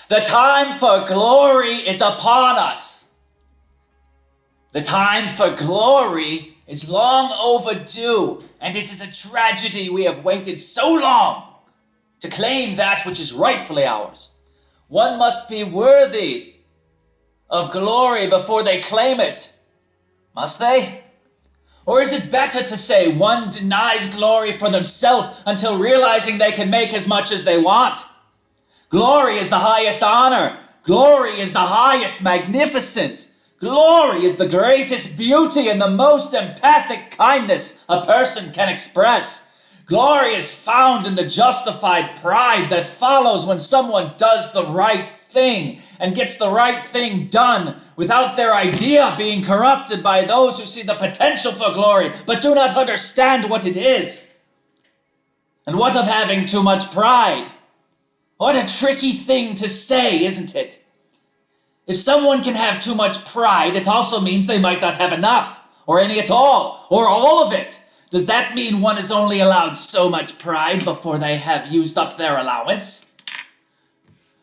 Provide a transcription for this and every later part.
The time for glory is upon us. The time for glory is long overdue, and it is a tragedy we have waited so long to claim that which is rightfully ours. One must be worthy of glory before they claim it. Must they? Or is it better to say one denies glory for themselves until realizing they can make as much as they want? Glory is the highest honor. Glory is the highest magnificence. Glory is the greatest beauty and the most empathic kindness a person can express. Glory is found in the justified pride that follows when someone does the right thing and gets the right thing done without their idea being corrupted by those who see the potential for glory but do not understand what it is. And what of having too much pride? What a tricky thing to say, isn't it? If someone can have too much pride, it also means they might not have enough, or any at all, or all of it. Does that mean one is only allowed so much pride before they have used up their allowance?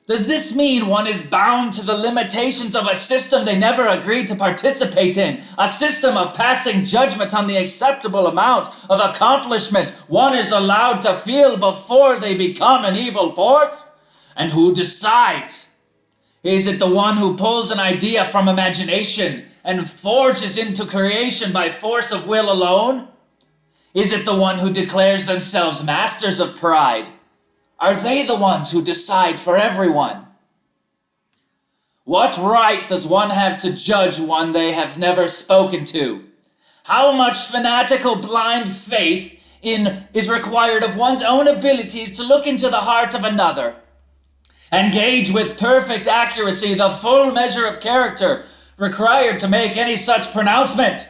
Does this mean one is bound to the limitations of a system they never agreed to participate in? A system of passing judgment on the acceptable amount of accomplishment one is allowed to feel before they become an evil force? And who decides? Is it the one who pulls an idea from imagination and forges into creation by force of will alone? Is it the one who declares themselves masters of pride? Are they the ones who decide for everyone? What right does one have to judge one they have never spoken to? How much fanatical blind faith is required of one's own abilities to look into the heart of another and gauge with perfect accuracy the full measure of character required to make any such pronouncement?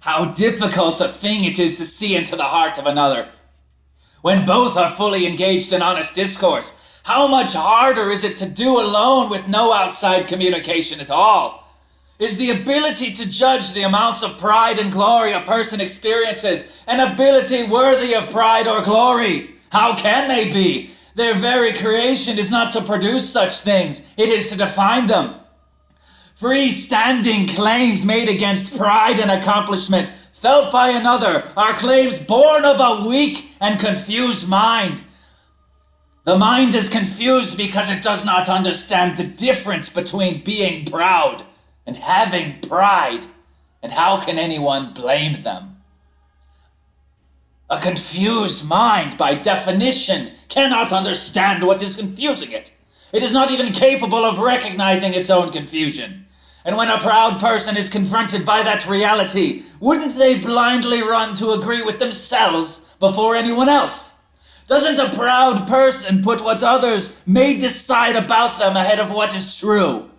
How difficult a thing it is to see into the heart of another when both are fully engaged in honest discourse. How much harder is it to do alone with no outside communication at all? Is the ability to judge the amounts of pride and glory a person experiences an ability worthy of pride or glory? How can they be? Their very creation is not to produce such things. It is to define them. Freestanding claims made against pride and accomplishment felt by another are claims born of a weak and confused mind. The mind is confused because it does not understand the difference between being proud and having pride, and how can anyone blame them? A confused mind, by definition, cannot understand what is confusing it. It is not even capable of recognizing its own confusion. And when a proud person is confronted by that reality, wouldn't they blindly run to agree with themselves before anyone else? Doesn't a proud person put what others may decide about them ahead of what is true?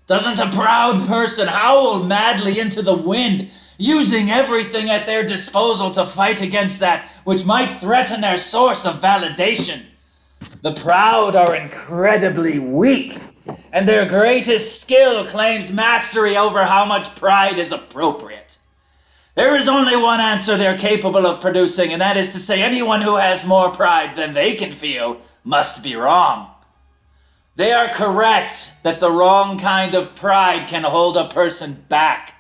Doesn't a proud person howl madly into the wind, using everything at their disposal to fight against that which might threaten their source of validation? The proud are incredibly weak, and their greatest skill claims mastery over how much pride is appropriate. There is only one answer they're capable of producing, and that is to say anyone who has more pride than they can feel must be wrong. They are correct that the wrong kind of pride can hold a person back.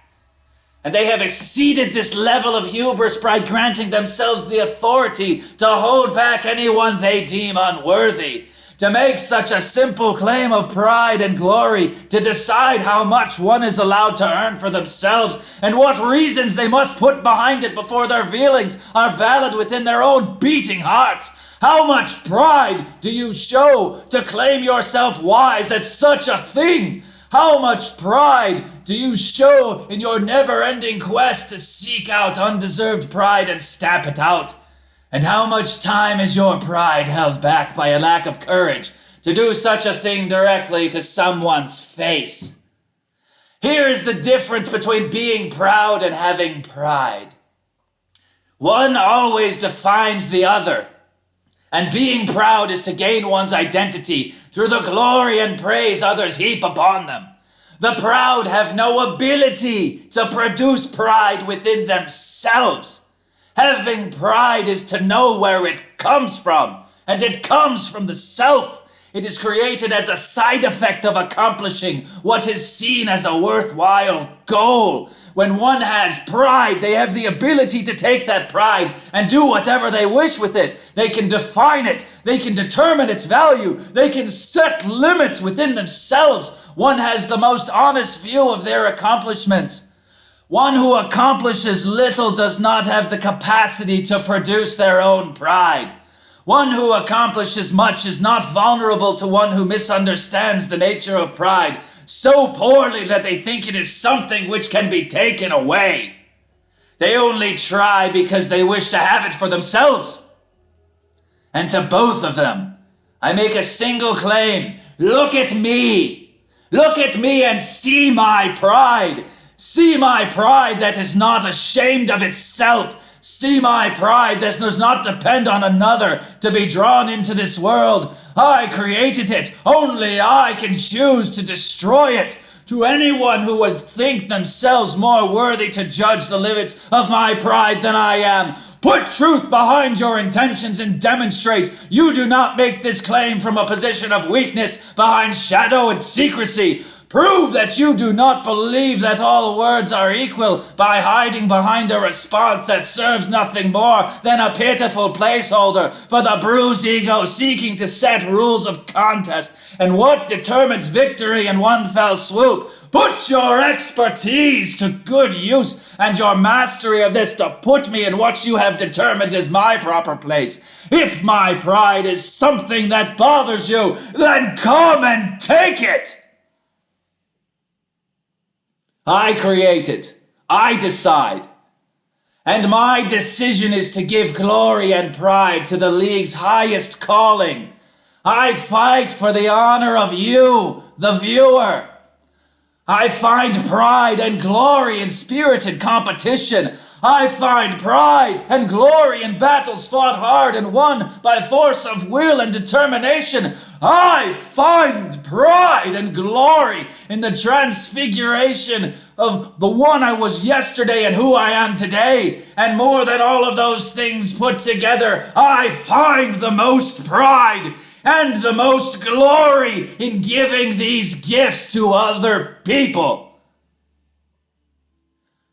And they have exceeded this level of hubris by granting themselves the authority to hold back anyone they deem unworthy, to make such a simple claim of pride and glory, to decide how much one is allowed to earn for themselves and what reasons they must put behind it before their feelings are valid within their own beating hearts. How much pride do you show to claim yourself wise at such a thing? How much pride do you show in your never-ending quest to seek out undeserved pride and stamp it out? And how much time is your pride held back by a lack of courage to do such a thing directly to someone's face? Here is the difference between being proud and having pride. One always defines the other. And being proud is to gain one's identity through the glory and praise others heap upon them. The proud have no ability to produce pride within themselves. Having pride is to know where it comes from, and it comes from the self. It is created as a side effect of accomplishing what is seen as a worthwhile goal. When one has pride, they have the ability to take that pride and do whatever they wish with it. They can define it. They can determine its value. They can set limits within themselves. One has the most honest view of their accomplishments. One who accomplishes little does not have the capacity to produce their own pride. One who accomplishes much is not vulnerable to one who misunderstands the nature of pride so poorly that they think it is something which can be taken away. They only try because they wish to have it for themselves. And to both of them, I make a single claim. Look at me. Look at me and see my pride. See my pride that is not ashamed of itself. See my pride that does not depend on another to be drawn into this world. I created it. Only I can choose to destroy it. To anyone who would think themselves more worthy to judge the limits of my pride than I am, put truth behind your intentions and demonstrate you do not make this claim from a position of weakness behind shadow and secrecy. Prove that you do not believe that all words are equal by hiding behind a response that serves nothing more than a pitiful placeholder for the bruised ego seeking to set rules of contest. And what determines victory in one fell swoop? Put your expertise to good use and your mastery of this to put me in what you have determined is my proper place. If my pride is something that bothers you, then come and take it. I create it. I decide. And my decision is to give glory and pride to the league's highest calling. I fight for the honor of you, the viewer. I find pride and glory in spirited competition. I find pride and glory in battles fought hard and won by force of will and determination. I find pride and glory in the transfiguration of the one I was yesterday and who I am today. And more than all of those things put together, I find the most pride and the most glory in giving these gifts to other people.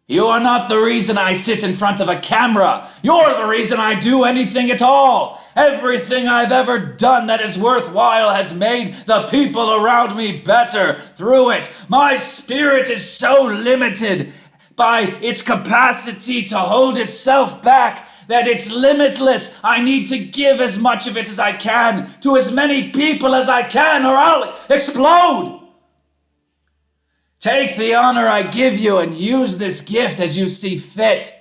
You are not the reason I sit in front of a camera. You're the reason I do anything at all. Everything I've ever done that is worthwhile has made the people around me better through it. My spirit is so limited by its capacity to hold itself back that it's limitless. I need to give as much of it as I can to as many people as I can or I'll explode. Take the honor I give you and use this gift as you see fit,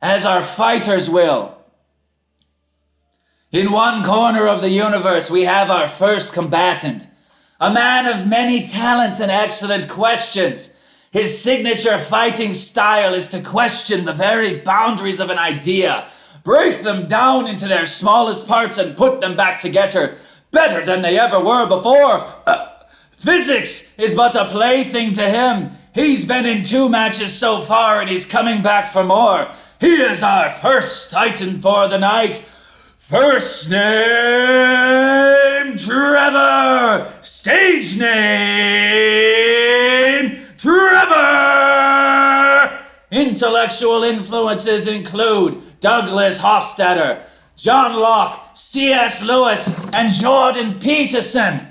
as our fighters will. In one corner of the universe, we have our first combatant, a man of many talents and excellent questions. His signature fighting style is to question the very boundaries of an idea, break them down into their smallest parts and put them back together better than they ever were before. Physics is but a plaything to him. He's been in 2 matches so far and he's coming back for more. He is our first Titan for the night. First name, Trevor. Stage name, Trevor. Intellectual influences include Douglas Hofstadter, John Locke, C.S. Lewis, and Jordan Peterson.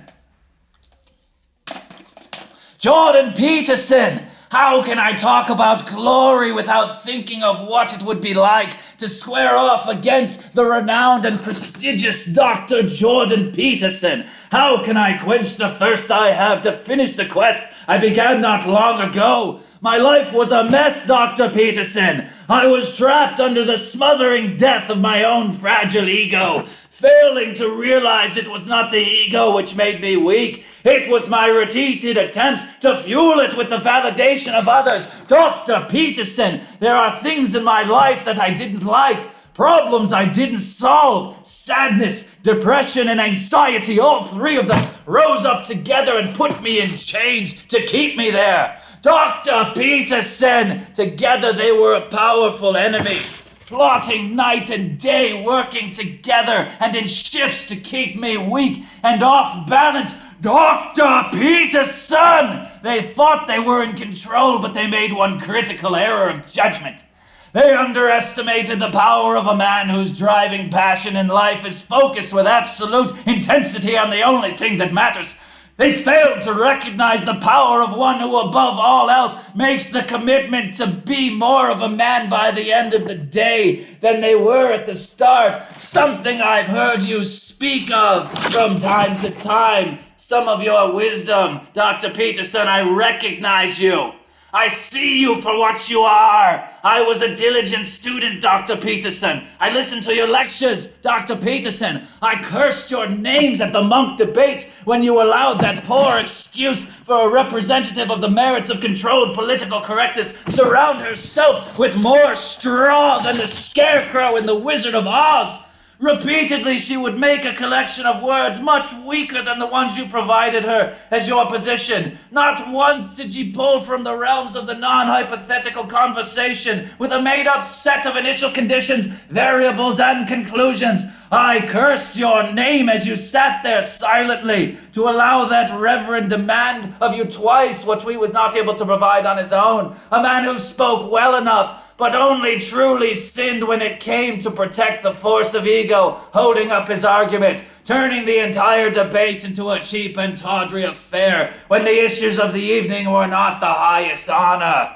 Jordan Peterson! How can I talk about glory without thinking of what it would be like to square off against the renowned and prestigious Dr. Jordan Peterson? How can I quench the thirst I have to finish the quest I began not long ago? My life was a mess, Dr. Peterson. I was trapped under the smothering death of my own fragile ego, failing to realize it was not the ego which made me weak. It was my repeated attempts to fuel it with the validation of others. Dr. Peterson, there are things in my life that I didn't like, problems I didn't solve, sadness, depression, and anxiety, all 3 of them rose up together and put me in chains to keep me there. Dr. Peterson! Together they were a powerful enemy, plotting night and day, working together and in shifts to keep me weak and off balance. Dr. Peterson! They thought they were in control, but they made one critical error of judgment. They underestimated the power of a man whose driving passion in life is focused with absolute intensity on the only thing that matters. They failed to recognize the power of one who, above all else, makes the commitment to be more of a man by the end of the day than they were at the start. Something I've heard you speak of from time to time. Some of your wisdom. Dr. Peterson, I recognize you. I see you for what you are. I was a diligent student, Dr. Peterson. I listened to your lectures, Dr. Peterson. I cursed your names at the monk debates when you allowed that poor excuse for a representative of the merits of controlled political correctness surround herself with more straw than the scarecrow in the Wizard of Oz. Repeatedly, she would make a collection of words much weaker than the ones you provided her as your position. Not once did she pull from the realms of the non-hypothetical conversation with a made-up set of initial conditions, variables, and conclusions. I cursed your name as you sat there silently to allow that reverend demand of you twice what we was not able to provide on his own. A man who spoke well enough, but only truly sinned when it came to protect the force of ego, holding up his argument, turning the entire debate into a cheap and tawdry affair when the issues of the evening were not the highest honor.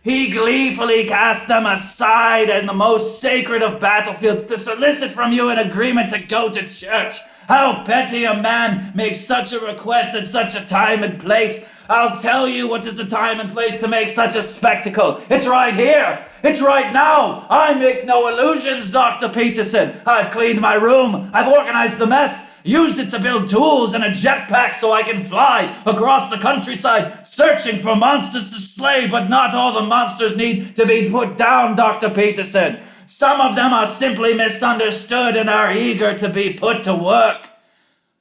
He gleefully cast them aside in the most sacred of battlefields to solicit from you an agreement to go to church. How petty a man makes such a request at such a time and place. I'll tell you what is the time and place to make such a spectacle. It's right here. It's right now. I make no illusions, Dr. Peterson. I've cleaned my room. I've organized the mess. Used it to build tools and a jetpack so I can fly across the countryside, searching for monsters to slay, but not all the monsters need to be put down, Dr. Peterson. Some of them are simply misunderstood and are eager to be put to work.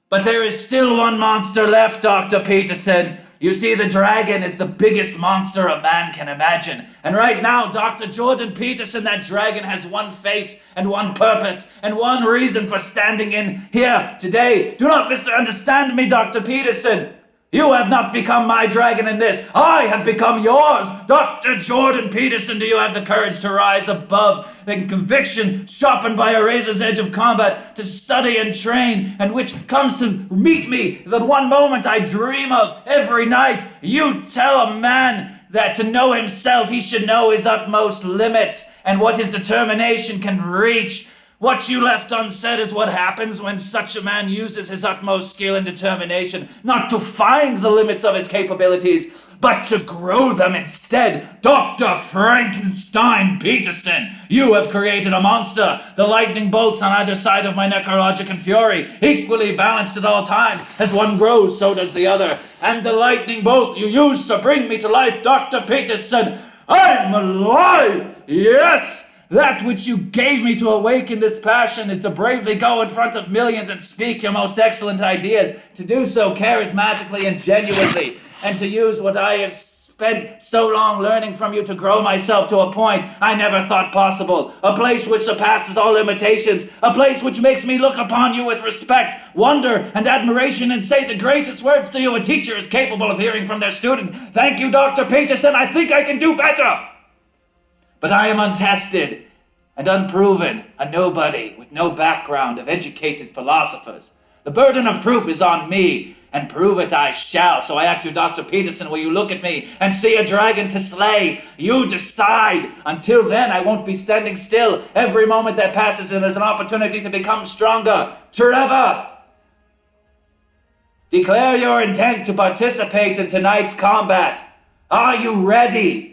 But there is still one monster left, Dr. Peterson. You see, the dragon is the biggest monster a man can imagine. And right now, Dr. Jordan Peterson, that dragon has one face and one purpose and one reason for standing in here today. Do not misunderstand me, Dr. Peterson. You have not become my dragon in this. I have become yours. Dr. Jordan Peterson, do you have the courage to rise above the conviction sharpened by a razor's edge of combat, to study and train, and which comes to meet me the one moment I dream of every night? You tell a man that to know himself he should know his utmost limits and what his determination can reach. What you left unsaid is what happens when such a man uses his utmost skill and determination, not to find the limits of his capabilities, but to grow them instead. Dr. Frankenstein Peterson, you have created a monster. The lightning bolts on either side of my neck are logic and fury, equally balanced at all times. As one grows, so does the other. And the lightning bolt you used to bring me to life, Dr. Peterson, I'm alive! Yes! That which you gave me to awaken this passion is to bravely go in front of millions and speak your most excellent ideas, to do so charismatically and genuinely, and to use what I have spent so long learning from you to grow myself to a point I never thought possible, a place which surpasses all limitations, a place which makes me look upon you with respect, wonder, and admiration, and say the greatest words to you a teacher is capable of hearing from their student. Thank you, Dr. Peterson. I think I can do better. But I am untested and unproven, a nobody with no background of educated philosophers. The burden of proof is on me, and prove it I shall. So I ask you, Dr. Peterson, will you look at me and see a dragon to slay? You decide. Until then, I won't be standing still. Every moment that passes and there's an opportunity to become stronger. Trevor, declare your intent to participate in tonight's combat. Are you ready?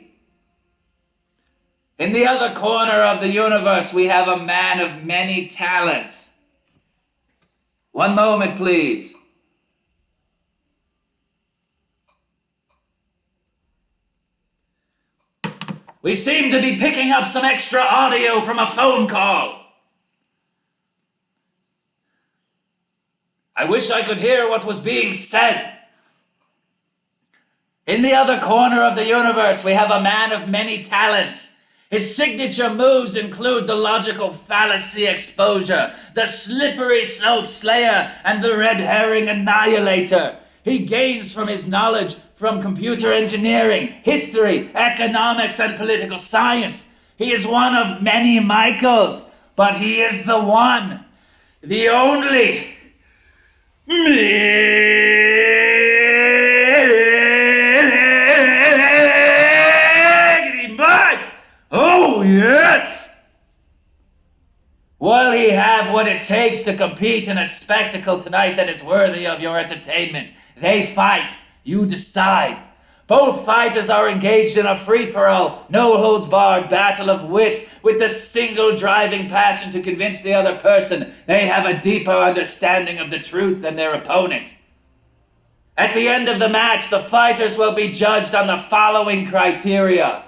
In the other corner of the universe, we have a man of many talents. One moment, please. We seem to be picking up some extra audio from a phone call. I wish I could hear what was being said. In the other corner of the universe, we have a man of many talents. His signature moves include the logical fallacy exposure, the slippery slope slayer, and the red herring annihilator. He gains from his knowledge from computer engineering, history, economics, and political science. He is one of many Michaels, but he is the one, the only. Mike! Oh, yes! Will he have what it takes to compete in a spectacle tonight that is worthy of your entertainment? They fight. You decide. Both fighters are engaged in a free-for-all, no-holds-barred battle of wits with the single driving passion to convince the other person they have a deeper understanding of the truth than their opponent. At the end of the match, the fighters will be judged on the following criteria.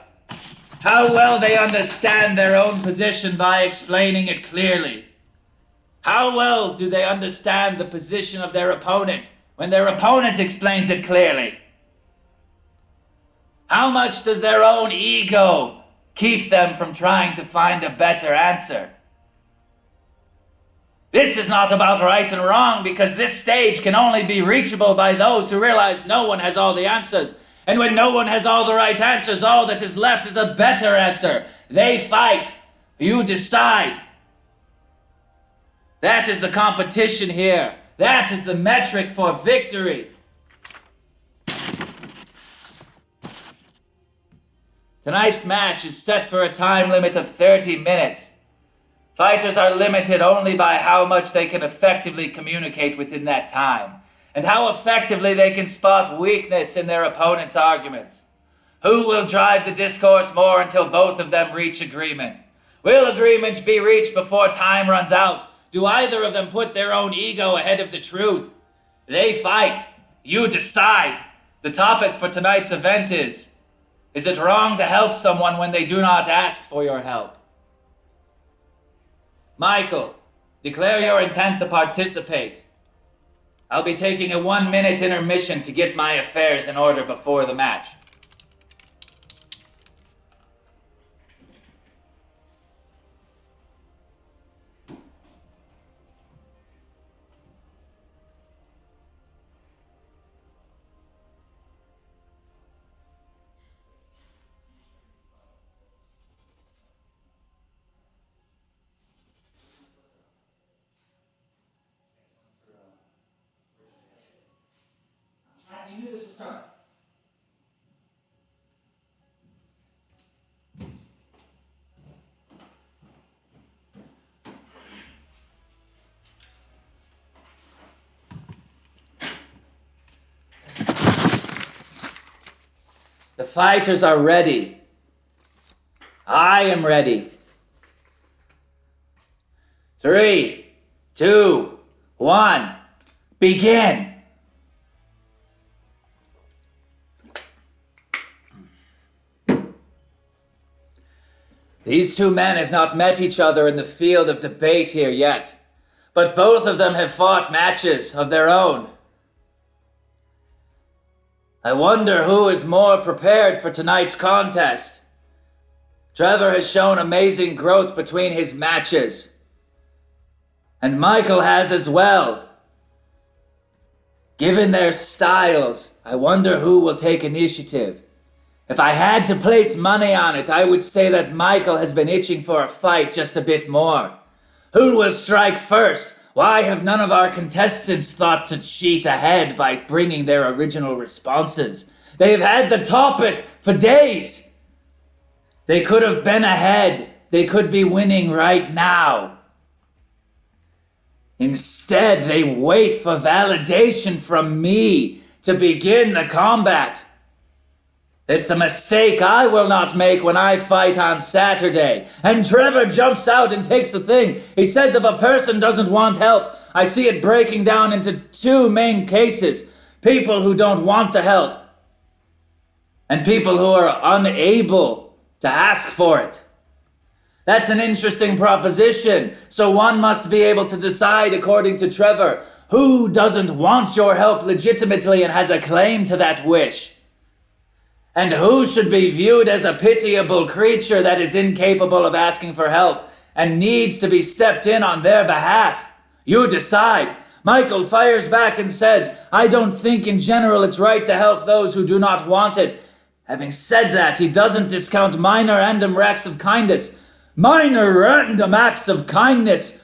How well they understand their own position by explaining it clearly. How well do they understand the position of their opponent when their opponent explains it clearly? How much does their own ego keep them from trying to find a better answer? This is not about right and wrong, because this stage can only be reachable by those who realize no one has all the answers. And when no one has all the right answers, all that is left is a better answer. They fight. You decide. That is the competition here. That is the metric for victory. Tonight's match is set for a time limit of 30 minutes. Fighters are limited only by how much they can effectively communicate within that time, and how effectively they can spot weakness in their opponent's arguments. Who will drive the discourse more until both of them reach agreement? Will agreement be reached before time runs out? Do either of them put their own ego ahead of the truth? They fight. You decide. The topic for tonight's event is it wrong to help someone when they do not ask for your help? Michael, declare your intent to participate. I'll be taking a 1-minute intermission to get my affairs in order before the match. You knew this was coming. The fighters are ready. I am ready. 3, 2, 1, begin. These two men have not met each other in the field of debate here yet, but both of them have fought matches of their own. I wonder who is more prepared for tonight's contest. Trevor has shown amazing growth between his matches, and Michael has as well. Given their styles, I wonder who will take initiative. If I had to place money on it, I would say that Michael has been itching for a fight just a bit more. Who will strike first? Why have none of our contestants thought to cheat ahead by bringing their original responses? They've had the topic for days. They could have been ahead. They could be winning right now. Instead, they wait for validation from me to begin the combat. It's a mistake I will not make when I fight on Saturday. And Trevor jumps out and takes the thing. He says if a person doesn't want help, I see it breaking down into two main cases. People who don't want to help, and people who are unable to ask for it. That's an interesting proposition. So one must be able to decide, according to Trevor, who doesn't want your help legitimately and has a claim to that wish. And who should be viewed as a pitiable creature that is incapable of asking for help and needs to be stepped in on their behalf? You decide. Michael fires back and says, I don't think in general it's right to help those who do not want it. Having said that, he doesn't discount minor random acts of kindness,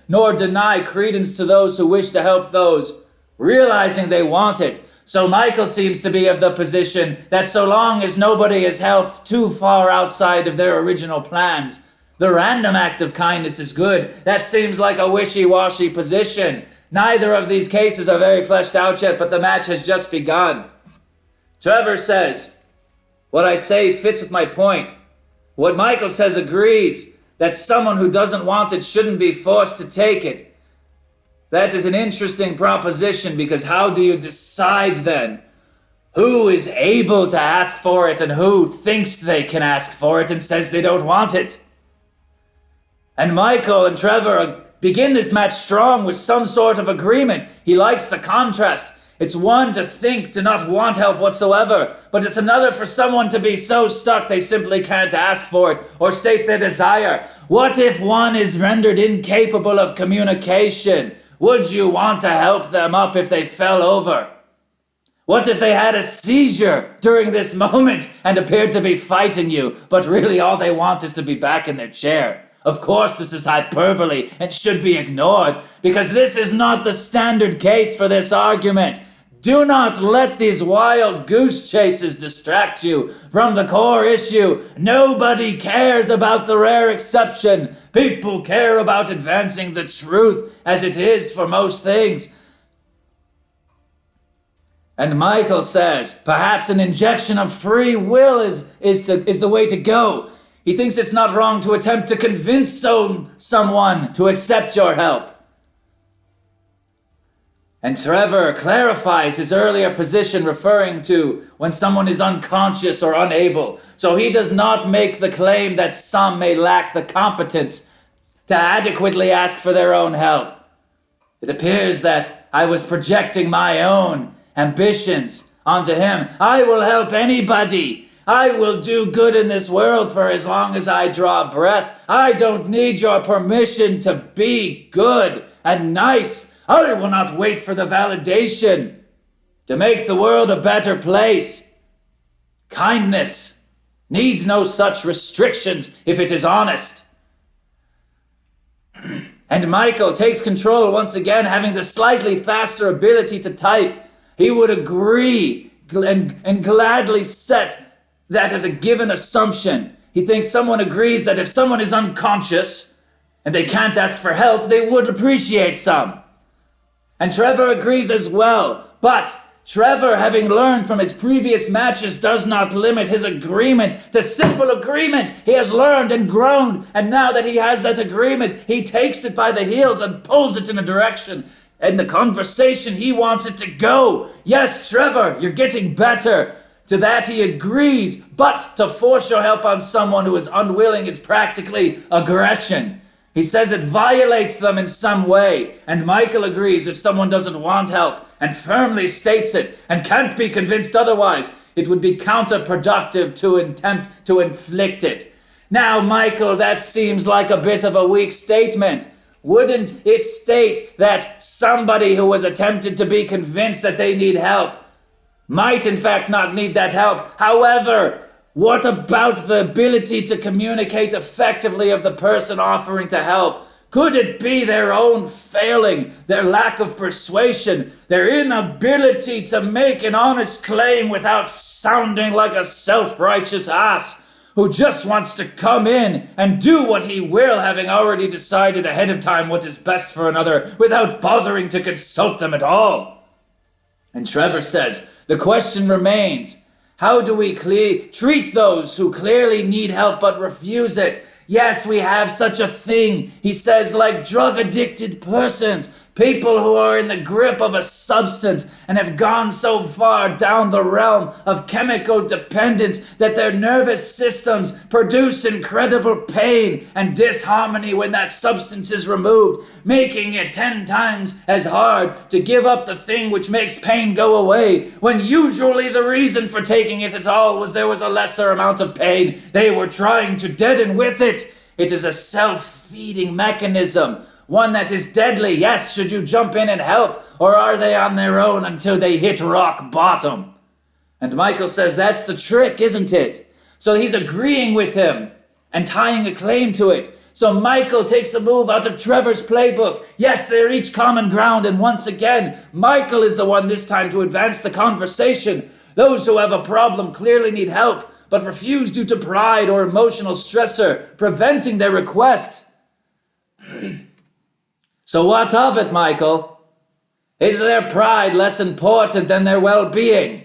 nor deny credence to those who wish to help those, realizing they want it. So Michael seems to be of the position that so long as nobody is helped too far outside of their original plans, the random act of kindness is good. That seems like a wishy-washy position. Neither of these cases are very fleshed out yet, but the match has just begun. Trevor says, what I say fits with my point. What Michael says agrees that someone who doesn't want it shouldn't be forced to take it. That is an interesting proposition, because how do you decide then who is able to ask for it and who thinks they can ask for it and says they don't want it? And Michael and Trevor begin this match strong with some sort of agreement. He likes the contrast. It's one to think to not want help whatsoever, but it's another for someone to be so stuck they simply can't ask for it or state their desire. What if one is rendered incapable of communication? Would you want to help them up if they fell over? What if they had a seizure during this moment and appeared to be fighting you, but really all they want is to be back in their chair? Of course, this is hyperbole and should be ignored, because this is not the standard case for this argument. Do not let these wild goose chases distract you from the core issue. Nobody cares about the rare exception. People care about advancing the truth as it is for most things. And Michael says, perhaps an injection of free will is the way to go. He thinks it's not wrong to attempt to convince someone to accept your help. And Trevor clarifies his earlier position, referring to when someone is unconscious or unable. So he does not make the claim that some may lack the competence to adequately ask for their own help. It appears that I was projecting my own ambitions onto him. I will help anybody. I will do good in this world for as long as I draw breath. I don't need your permission to be good and nice. I will not wait for the validation to make the world a better place. Kindness needs no such restrictions if it is honest. And Michael takes control once again, having the slightly faster ability to type. He would agree and gladly set that as a given assumption. He thinks someone agrees that if someone is unconscious and they can't ask for help, they would appreciate some. And Trevor agrees as well. But Trevor, having learned from his previous matches, does not limit his agreement to simple agreement. He has learned and grown, and now that he has that agreement, he takes it by the heels and pulls it in a direction and the conversation he wants it to go. Yes, Trevor, you're getting better. To that he agrees, but to force your help on someone who is unwilling is practically aggression. He says it violates them in some way, and Michael agrees if someone doesn't want help and firmly states it and can't be convinced otherwise, it would be counterproductive to attempt to inflict it. Now, Michael, that seems like a bit of a weak statement. Wouldn't it state that somebody who was attempted to be convinced that they need help might in fact not need that help? However, what about the ability to communicate effectively of the person offering to help? Could it be their own failing, their lack of persuasion, their inability to make an honest claim without sounding like a self-righteous ass who just wants to come in and do what he will, having already decided ahead of time what is best for another without bothering to consult them at all? And Trevor says, the question remains, how do we treat those who clearly need help but refuse it? Yes, we have such a thing, he says, like drug-addicted persons, People who are in the grip of a substance and have gone so far down the realm of chemical dependence that their nervous systems produce incredible pain and disharmony when that substance is removed, making it 10 times as hard to give up the thing which makes pain go away, when usually the reason for taking it at all was there was a lesser amount of pain they were trying to deaden with it. It is a self-feeding mechanism. One that is deadly, yes, should you jump in and help, or are they on their own until they hit rock bottom? And Michael says that's the trick, isn't it? So he's agreeing with him and tying a claim to it. So Michael takes a move out of Trevor's playbook. Yes, they reach common ground, and once again, Michael is the one this time to advance the conversation. Those who have a problem clearly need help, but refuse due to pride or emotional stressor, preventing their request. So what of it, Michael? Is their pride less important than their well-being?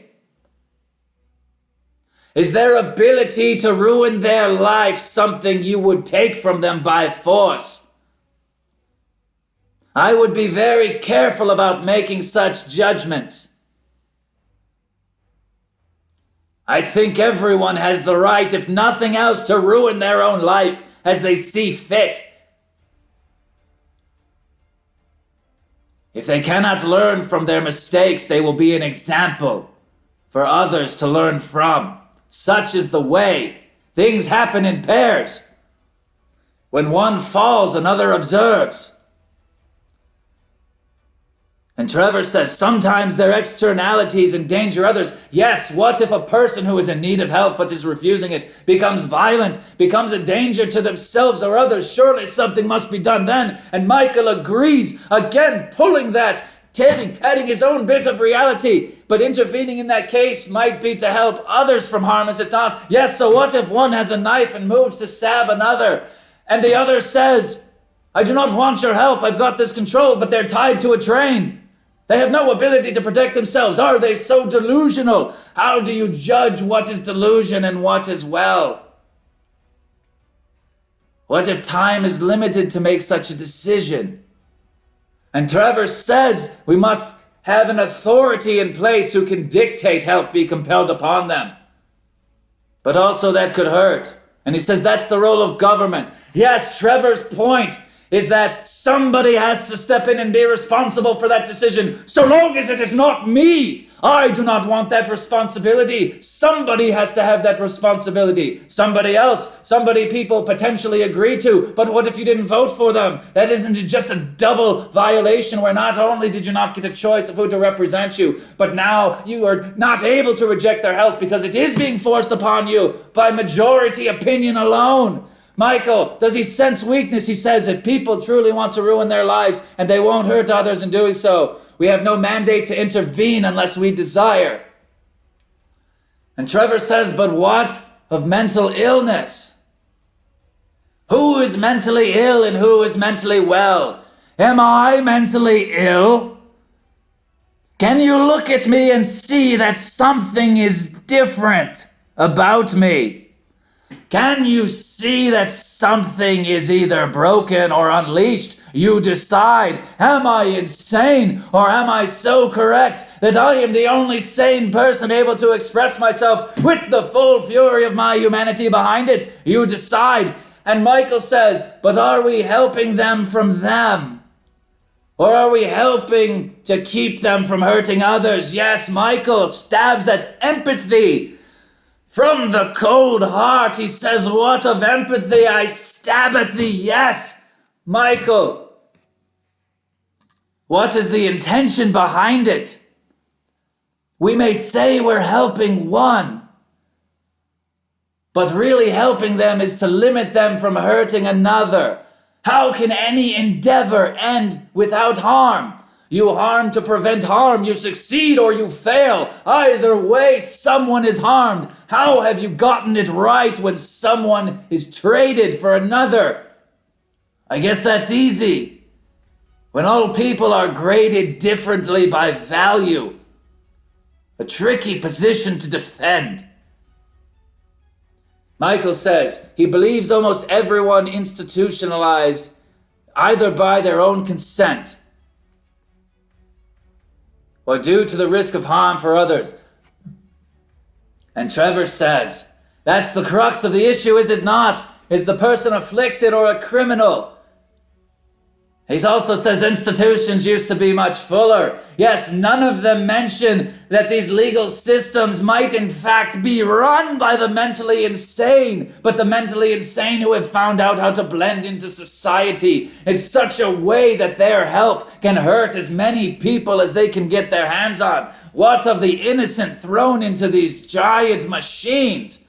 Is their ability to ruin their life something you would take from them by force? I would be very careful about making such judgments. I think everyone has the right, if nothing else, to ruin their own life as they see fit. If they cannot learn from their mistakes, they will be an example for others to learn from. Such is the way. Things happen in pairs. When one falls, another observes. And Trevor says sometimes their externalities endanger others. Yes, what if a person who is in need of help but is refusing it becomes violent, becomes a danger to themselves or others? Surely something must be done then. And Michael agrees, again pulling that, adding his own bit of reality. But intervening in that case might be to help others from harm, is it not? Yes, so what if one has a knife and moves to stab another, and the other says, I do not want your help, I've got this controlled, but they're tied to a train. They have no ability to protect themselves. Are they so delusional? How do you judge what is delusion and what is well? What if time is limited to make such a decision? And Trevor says we must have an authority in place who can dictate help be compelled upon them. But also that could hurt. And he says that's the role of government. Yes, Trevor's point is that somebody has to step in and be responsible for that decision, so long as it is not me. I do not want that responsibility. Somebody has to have that responsibility. Somebody else, somebody people potentially agree to. But what if you didn't vote for them? That isn't just a double violation where not only did you not get a choice of who to represent you, but now you are not able to reject their health because it is being forced upon you by majority opinion alone. Michael, does he sense weakness? He says if people truly want to ruin their lives and they won't hurt others in doing so, we have no mandate to intervene unless we desire. And Trevor says, but what of mental illness? Who is mentally ill and who is mentally well? Am I mentally ill? Can you look at me and see that something is different about me? Can you see that something is either broken or unleashed? You decide, am I insane or am I so correct that I am the only sane person able to express myself with the full fury of my humanity behind it? You decide. And Michael says, but are we helping them from them? Or are we helping to keep them from hurting others? Yes, Michael stabs at empathy. From the cold heart, he says, what of empathy? I stab at thee. Yes, Michael. What is the intention behind it? We may say we're helping one, but really helping them is to limit them from hurting another. How can any endeavor end without harm? You harm to prevent harm. You succeed or you fail. Either way, someone is harmed. How have you gotten it right when someone is traded for another? I guess that's easy. When all people are graded differently by value. A tricky position to defend. Michael says he believes almost everyone institutionalized either by their own consent or due to the risk of harm for others. And Trevor says, that's the crux of the issue, is it not? Is the person afflicted or a criminal? He also says institutions used to be much fuller. Yes, none of them mention that these legal systems might in fact be run by the mentally insane, but the mentally insane who have found out how to blend into society in such a way that their help can hurt as many people as they can get their hands on. What of the innocent thrown into these giant machines?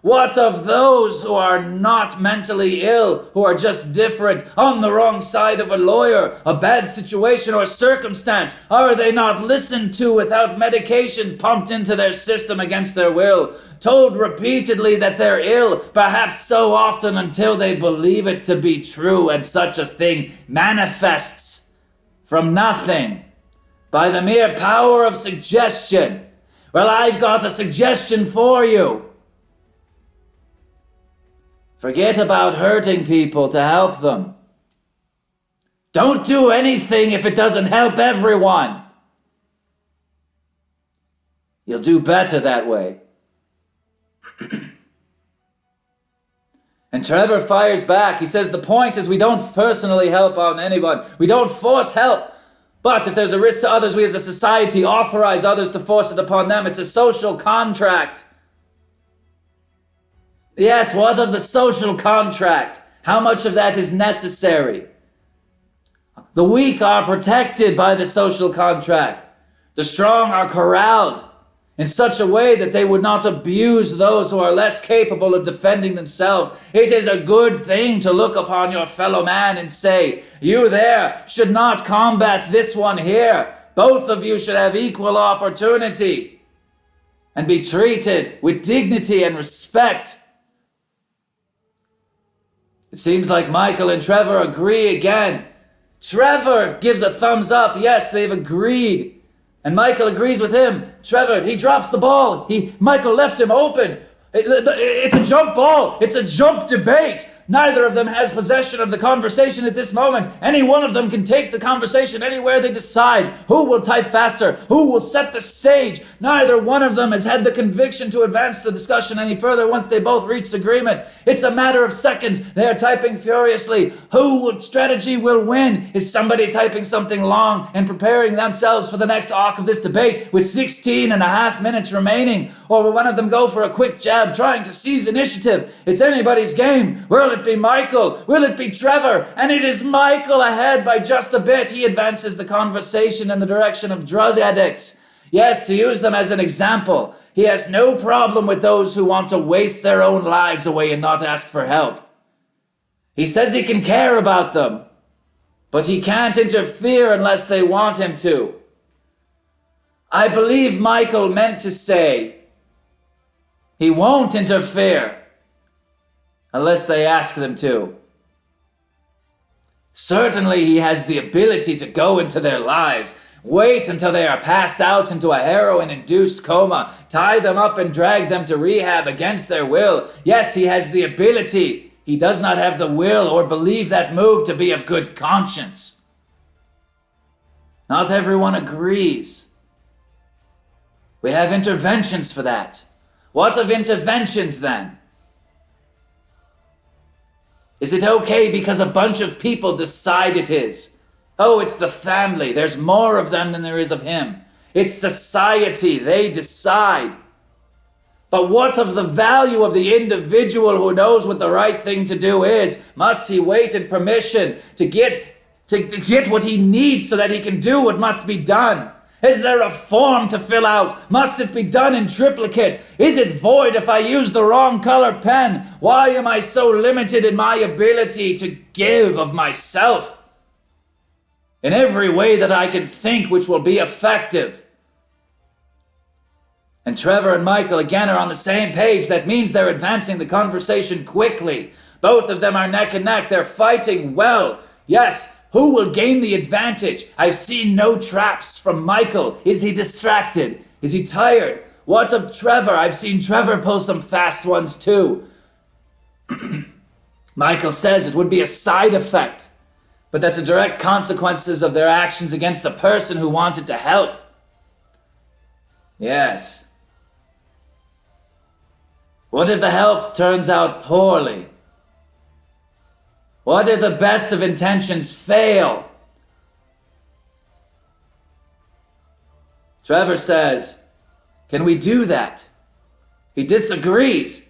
What of those who are not mentally ill, who are just different, on the wrong side of a lawyer, a bad situation or circumstance? Are they not listened to without medications pumped into their system against their will? Told repeatedly that they're ill, perhaps so often until they believe it to be true, and such a thing manifests from nothing by the mere power of suggestion. Well, I've got a suggestion for you. Forget about hurting people to help them. Don't do anything if it doesn't help everyone. You'll do better that way. And Trevor fires back. He says the point is we don't personally help on anyone. We don't force help. But if there's a risk to others, we as a society authorize others to force it upon them. It's a social contract. Yes, what of the social contract? How much of that is necessary? The weak are protected by the social contract. The strong are corralled in such a way that they would not abuse those who are less capable of defending themselves. It is a good thing to look upon your fellow man and say, you there should not combat this one here. Both of you should have equal opportunity and be treated with dignity and respect. It seems like Michael and Trevor agree again. Trevor gives a thumbs up. Yes, they've agreed. And Michael agrees with him. Trevor, he drops the ball. Michael left him open. It's a jump ball. It's a jump debate. Neither of them has possession of the conversation at this moment. Any one of them can take the conversation anywhere they decide. Who will type faster? Who will set the stage? Neither one of them has had the conviction to advance the discussion any further once they both reached agreement. It's a matter of seconds. They are typing furiously. Strategy will win? Is somebody typing something long and preparing themselves for the next arc of this debate with 16 and a half minutes remaining? Or will one of them go for a quick jab trying to seize initiative? It's anybody's game. Will it be Michael? Will it be Trevor? And it is Michael ahead by just a bit. He advances the conversation in the direction of drug addicts. Yes, to use them as an example. He has no problem with those who want to waste their own lives away and not ask for help. He says he can care about them, but he can't interfere unless they want him to. I believe Michael meant to say he won't interfere unless they ask them to. Certainly he has the ability to go into their lives, wait until they are passed out into a heroin-induced coma, tie them up and drag them to rehab against their will. Yes, he has the ability. He does not have the will or believe that move to be of good conscience. Not everyone agrees. We have interventions for that. What of interventions then? Is it okay because a bunch of people decide it is? Oh, it's the family. There's more of them than there is of him. It's society. They decide. But what of the value of the individual who knows what the right thing to do is? Must he wait in permission to get what he needs so that he can do what must be done? Is there a form to fill out? Must it be done in triplicate? Is it void if I use the wrong color pen? Why am I so limited in my ability to give of myself in every way that I can think which will be effective? And Trevor and Michael again are on the same page. That means they're advancing the conversation quickly. Both of them are neck and neck. They're fighting well. Yes. Who will gain the advantage? I've seen no traps from Michael. Is he distracted? Is he tired? What of Trevor? I've seen Trevor pull some fast ones too. Michael says it would be a side effect, but that's a direct consequences of their actions against the person who wanted to help. Yes. What if the help turns out poorly? What if the best of intentions fail? Trevor says, can we do that? He disagrees.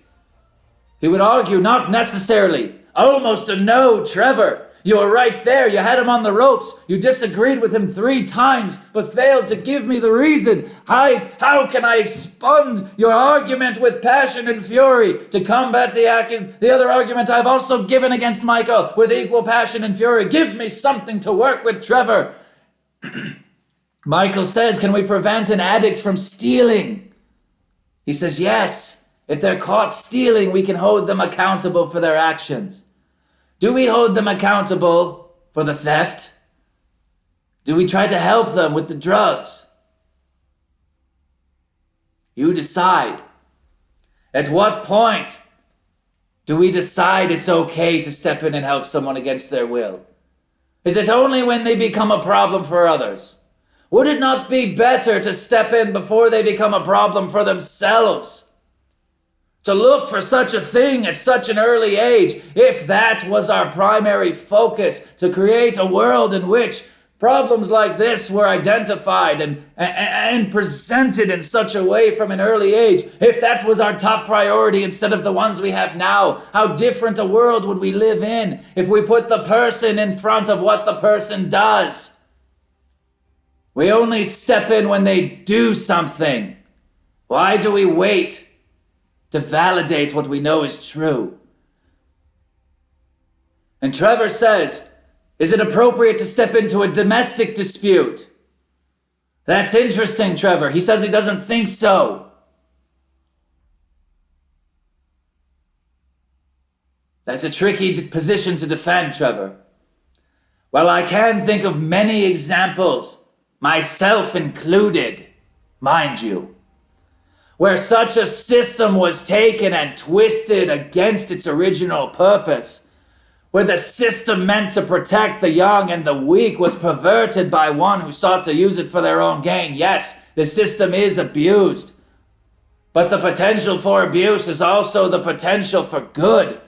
He would argue not necessarily. Almost a no, Trevor. You were right there. You had him on the ropes. You disagreed with him 3 times, but failed to give me the reason. How can I expunge your argument with passion and fury to combat the other argument I've also given against Michael with equal passion and fury? Give me something to work with, Trevor. Michael says, can we prevent an addict from stealing? He says, yes. If they're caught stealing, we can hold them accountable for their actions. Do we hold them accountable for the theft? Do we try to help them with the drugs? You decide. At what point do we decide it's okay to step in and help someone against their will? Is it only when they become a problem for others? Would it not be better to step in before they become a problem for themselves? To look for such a thing at such an early age, if that was our primary focus, to create a world in which problems like this were identified and presented in such a way from an early age, if that was our top priority instead of the ones we have now, how different a world would we live in if we put the person in front of what the person does? We only step in when they do something. Why do we wait to validate what we know is true? And Trevor says, is it appropriate to step into a domestic dispute? That's interesting, Trevor. He says he doesn't think so. That's a tricky position to defend, Trevor. Well, I can think of many examples, myself included, mind you, where such a system was taken and twisted against its original purpose, where the system meant to protect the young and the weak was perverted by one who sought to use it for their own gain. Yes, the system is abused, but the potential for abuse is also the potential for good.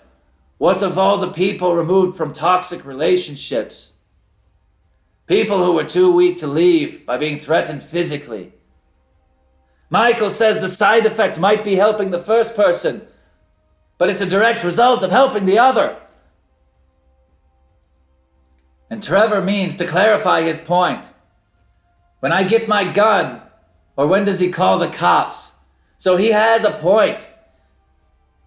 What of all the people removed from toxic relationships? People who were too weak to leave by being threatened physically. Michael says the side effect might be helping the first person, but it's a direct result of helping the other. And Trevor means to clarify his point. When I get my gun, or when does he call the cops? So he has a point.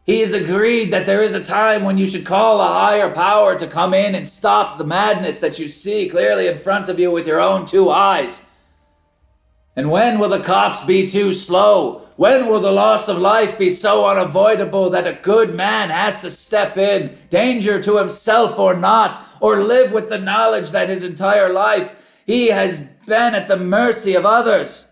He has agreed that there is a time when you should call a higher power to come in and stop the madness that you see clearly in front of you with your own 2 eyes. And when will the cops be too slow? When will the loss of life be so unavoidable that a good man has to step in, danger to himself or not, or live with the knowledge that his entire life he has been at the mercy of others?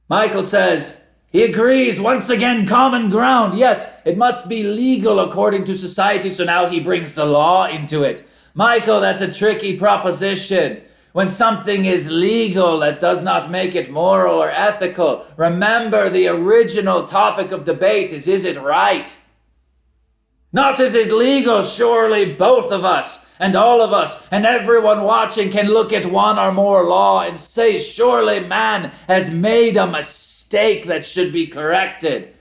Michael says, he agrees, once again, common ground. Yes, it must be legal according to society, so now he brings the law into it. Michael, that's a tricky proposition. When something is legal, that does not make it moral or ethical. Remember, the original topic of debate is it right? Not is it legal. Surely both of us and all of us and everyone watching can look at one or more law and say, surely man has made a mistake that should be corrected.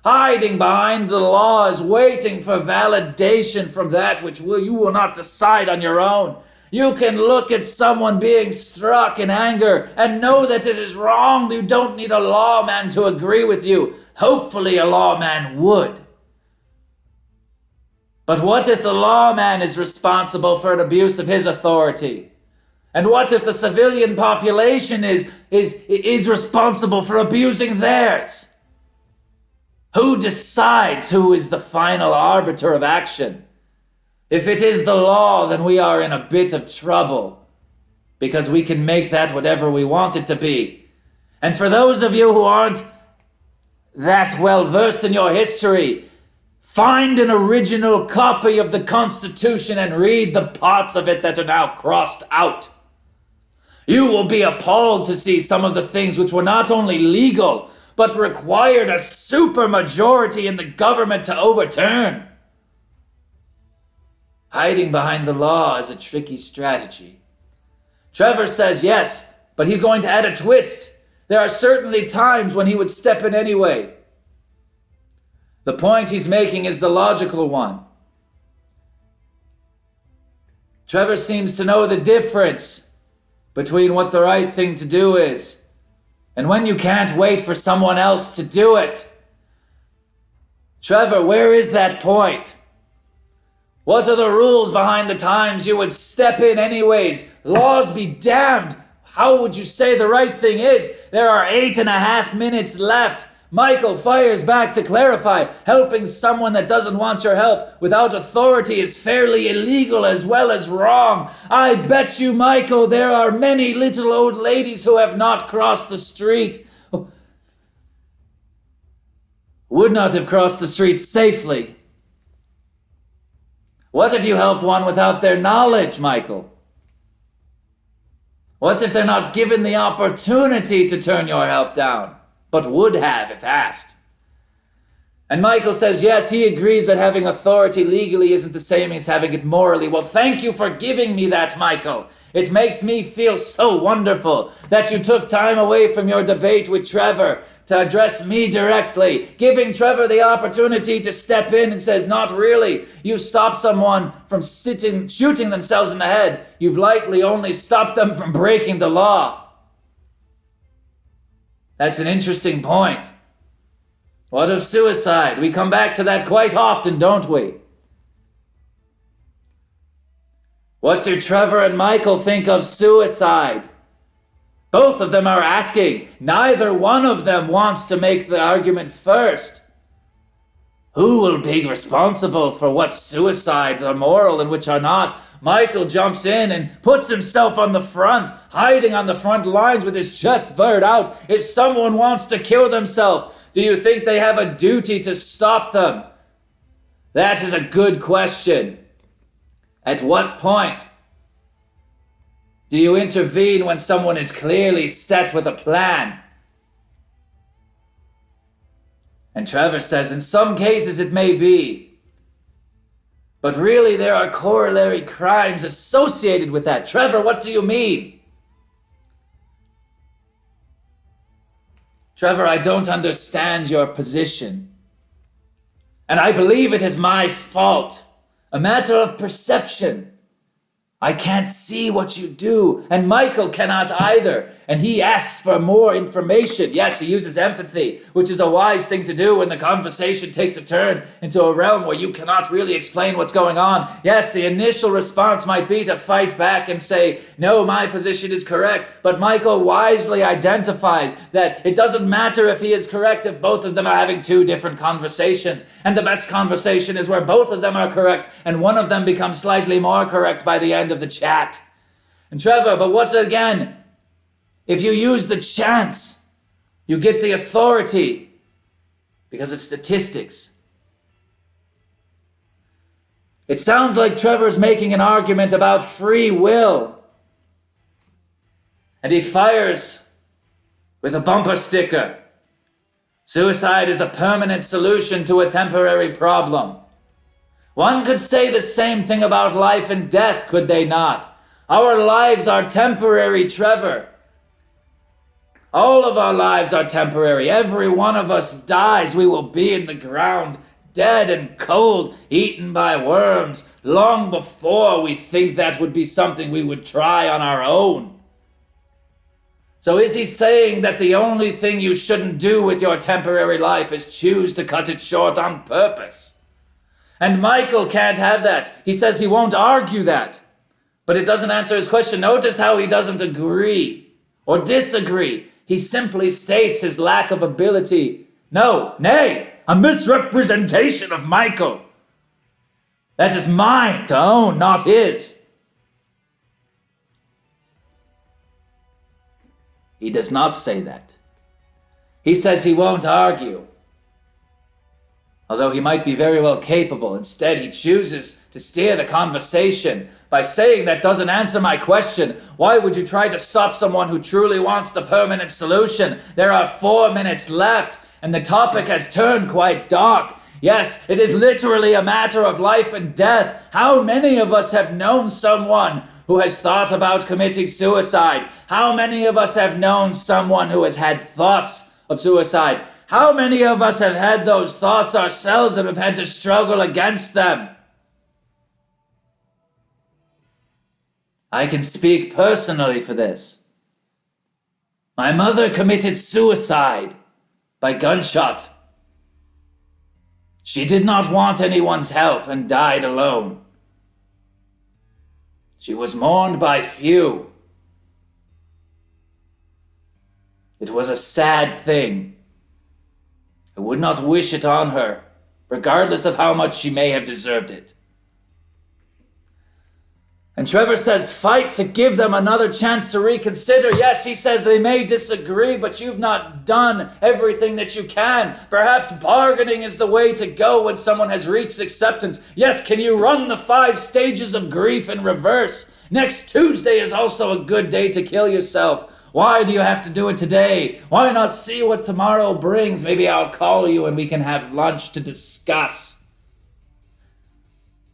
Hiding behind the law is waiting for validation from that which you will not decide on your own. You can look at someone being struck in anger and know that it is wrong. You don't need a lawman to agree with you. Hopefully a lawman would. But what if the lawman is responsible for an abuse of his authority? And what if the civilian population is responsible for abusing theirs? Who decides who is the final arbiter of action? If it is the law, then we are in a bit of trouble, because we can make that whatever we want it to be. And for those of you who aren't that well versed in your history, find an original copy of the Constitution and read the parts of it that are now crossed out. You will be appalled to see some of the things which were not only legal, but required a supermajority in the government to overturn. Hiding behind the law is a tricky strategy. Trevor says yes, but he's going to add a twist. There are certainly times when he would step in anyway. The point he's making is the logical one. Trevor seems to know the difference between what the right thing to do is and when you can't wait for someone else to do it. Trevor, where is that point? What are the rules behind the times you would step in anyways? Laws be damned. How would you say the right thing is? There are 8.5 minutes left. Michael fires back to clarify. Helping someone that doesn't want your help without authority is fairly illegal as well as wrong. I bet you, Michael, there are many little old ladies who have not crossed the street. Would not have crossed the street safely. What if you help one without their knowledge, Michael? What if they're not given the opportunity to turn your help down, but would have if asked? And Michael says, yes, he agrees that having authority legally isn't the same as having it morally. Well, thank you for giving me that, Michael. It makes me feel so wonderful that you took time away from your debate with Trevor to address me directly, giving Trevor the opportunity to step in and says, not really. You stop someone from shooting themselves in the head. You've likely only stopped them from breaking the law. That's an interesting point. What of suicide? We come back to that quite often, don't we? What do Trevor and Michael think of suicide? Both of them are asking. Neither one of them wants to make the argument first. Who will be responsible for what suicides are moral and which are not? Michael jumps in and puts himself on the front, hiding on the front lines with his chest flared out. If someone wants to kill themselves, do you think they have a duty to stop them? That is a good question. At what point do you intervene when someone is clearly set with a plan? And Trevor says, in some cases it may be. But really there are corollary crimes associated with that. Trevor, what do you mean? Trevor, I don't understand your position. And I believe it is my fault. A matter of perception. I can't see what you do, and Michael cannot either, and he asks for more information. Yes, he uses empathy, which is a wise thing to do when the conversation takes a turn into a realm where you cannot really explain what's going on. Yes, the initial response might be to fight back and say, no, my position is correct, but Michael wisely identifies that it doesn't matter if he is correct if both of them are having two different conversations, and the best conversation is where both of them are correct, and one of them becomes slightly more correct by the end of the chat. And Trevor, but what's again? If you use the chance, you get the authority because of statistics. It sounds like Trevor's making an argument about free will. And he fires with a bumper sticker. Suicide is a permanent solution to a temporary problem. One could say the same thing about life and death, could they not? Our lives are temporary, Trevor. All of our lives are temporary. Every one of us dies. We will be in the ground, dead and cold, eaten by worms, long before we think that would be something we would try on our own. So is he saying that the only thing you shouldn't do with your temporary life is choose to cut it short on purpose? And Michael can't have that. He says he won't argue that. But it doesn't answer his question. Notice how he doesn't agree or disagree. He simply states his lack of ability. No, nay, a misrepresentation of Michael. That is mine to own, not his. He does not say that. He says he won't argue. Although he might be very well capable, instead he chooses to steer the conversation by saying, that doesn't answer my question. Why would you try to stop someone who truly wants the permanent solution? There are 4 minutes left, and the topic has turned quite dark. Yes, it is literally a matter of life and death. How many of us have known someone who has thought about committing suicide? How many of us have known someone who has had thoughts of suicide? How many of us have had those thoughts ourselves and have had to struggle against them? I can speak personally for this. My mother committed suicide by gunshot. She did not want anyone's help and died alone. She was mourned by few. It was a sad thing. I would not wish it on her, regardless of how much she may have deserved it. And Trevor says, fight to give them another chance to reconsider. Yes, he says they may disagree, but you've not done everything that you can. Perhaps bargaining is the way to go when someone has reached acceptance. Yes, can you run the 5 stages of grief in reverse? Next Tuesday is also a good day to kill yourself. Why do you have to do it today? Why not see what tomorrow brings? Maybe I'll call you and we can have lunch to discuss.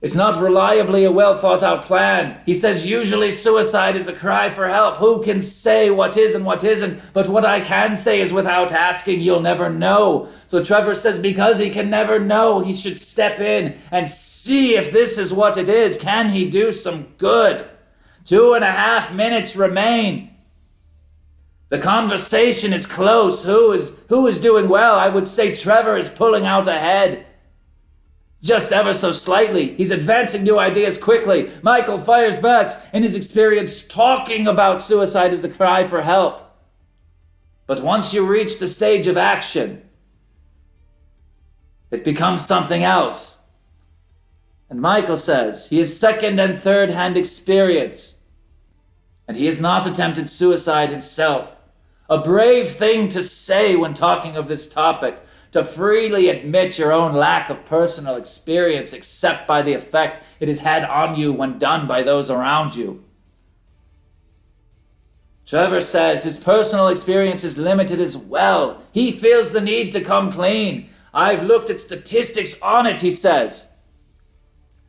It's not reliably a well thought out plan. He says usually suicide is a cry for help. Who can say what is and what isn't? But what I can say is without asking, you'll never know. So Trevor says because he can never know, he should step in and see if this is what it is. Can he do some good? 2.5 minutes remain. The conversation is close. Who is doing well? I would say Trevor is pulling out ahead. Just ever so slightly. He's advancing new ideas quickly. Michael fires back. In his experience, talking about suicide is the cry for help. But once you reach the stage of action, it becomes something else. And Michael says he has second and third hand experience. And he has not attempted suicide himself. A brave thing to say when talking of this topic, to freely admit your own lack of personal experience except by the effect it has had on you when done by those around you. Trevor says his personal experience is limited as well. He feels the need to come clean. I've looked at statistics on it, he says.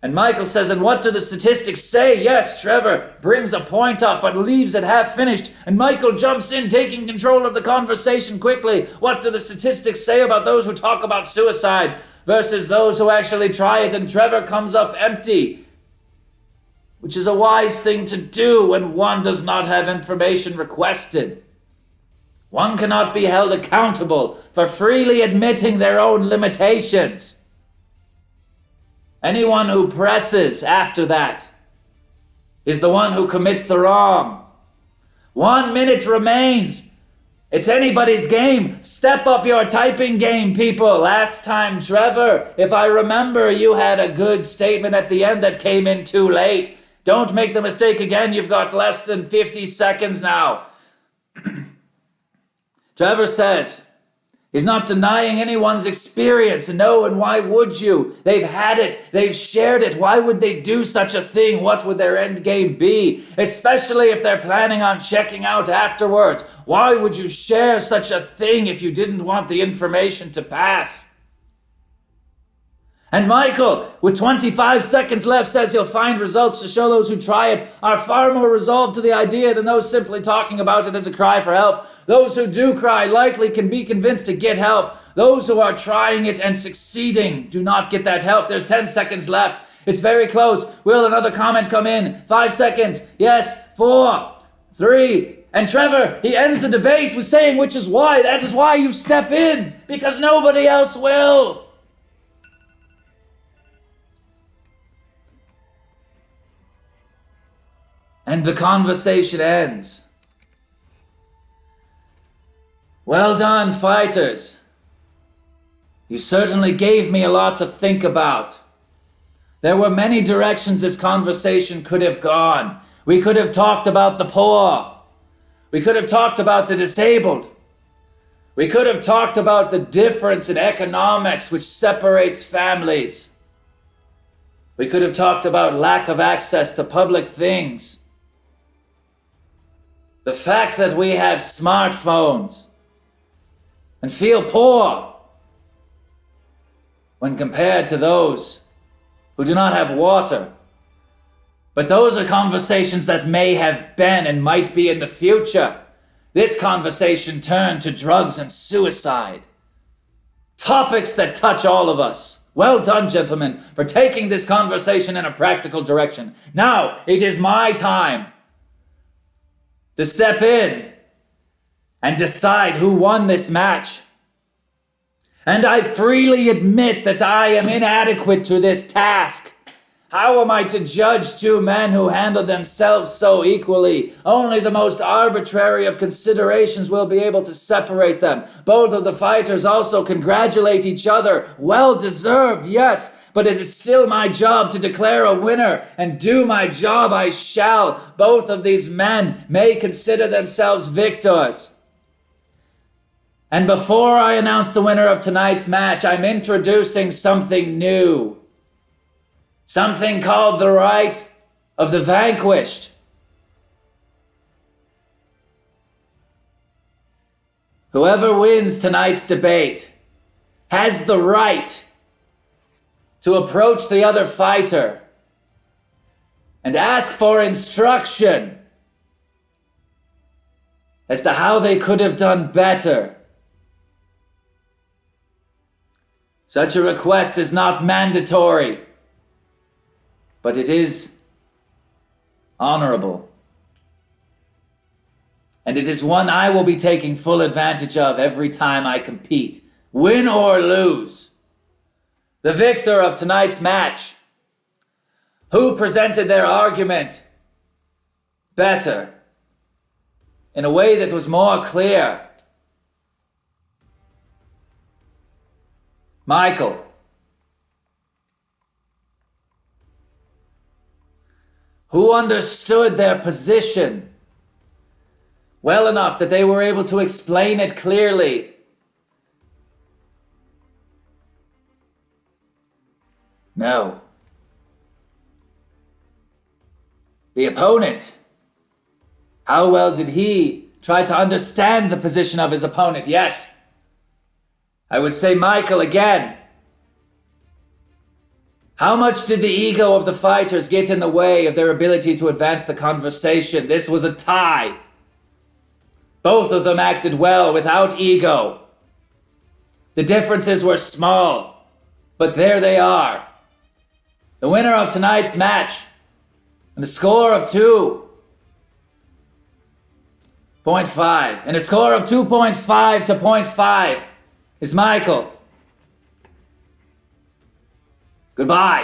And Michael says, and what do the statistics say? Yes, Trevor brings a point up but leaves it half finished. And Michael jumps in, taking control of the conversation quickly. What do the statistics say about those who talk about suicide versus those who actually try it? And Trevor comes up empty, which is a wise thing to do when one does not have information requested. One cannot be held accountable for freely admitting their own limitations. Anyone who presses after that is the one who commits the wrong. 1 minute remains. It's anybody's game. Step up your typing game, people. Last time, Trevor, if I remember, you had a good statement at the end that came in too late. Don't make the mistake again. You've got less than 50 seconds now. Trevor says, he's not denying anyone's experience. No, and why would you? They've had it. They've shared it. Why would they do such a thing? What would their end game be? Especially if they're planning on checking out afterwards. Why would you share such a thing if you didn't want the information to pass? And Michael, with 25 seconds left, says he'll find results to show those who try it are far more resolved to the idea than those simply talking about it as a cry for help. Those who do cry likely can be convinced to get help. Those who are trying it and succeeding do not get that help. There's 10 seconds left. It's very close. Will another comment come in? 5 seconds. Yes. 4, 3. And Trevor, he ends the debate with saying, which is why. That is why you step in. Because nobody else will. And the conversation ends. Well done, fighters. You certainly gave me a lot to think about. There were many directions this conversation could have gone. We could have talked about the poor. We could have talked about the disabled. We could have talked about the difference in economics which separates families. We could have talked about lack of access to public things. The fact that we have smartphones and feel poor when compared to those who do not have water. But those are conversations that may have been and might be in the future. This conversation turned to drugs and suicide. Topics that touch all of us. Well done, gentlemen, for taking this conversation in a practical direction. Now, it is my time to step in and decide who won this match. And I freely admit that I am inadequate to this task. How am I to judge two men who handle themselves so equally? Only the most arbitrary of considerations will be able to separate them. Both of the fighters also congratulate each other. Well deserved, yes, but it is still my job to declare a winner, and do my job I shall. Both of these men may consider themselves victors. And before I announce the winner of tonight's match, I'm introducing something new. Something called the right of the vanquished. Whoever wins tonight's debate has the right to approach the other fighter and ask for instruction as to how they could have done better. Such a request is not mandatory, but it is honorable. And it is one I will be taking full advantage of every time I compete, win or lose. The victor of tonight's match, who presented their argument better, in a way that was more clear. Michael. Who understood their position well enough that they were able to explain it clearly. No. The opponent. How well did he try to understand the position of his opponent? Yes. I would say Michael again. How much did the ego of the fighters get in the way of their ability to advance the conversation? This was a tie. Both of them acted well without ego. The differences were small, but there they are. The winner of tonight's match, and a score of 2.5, and a score of 2.5 to 0.5 is Michael. Goodbye.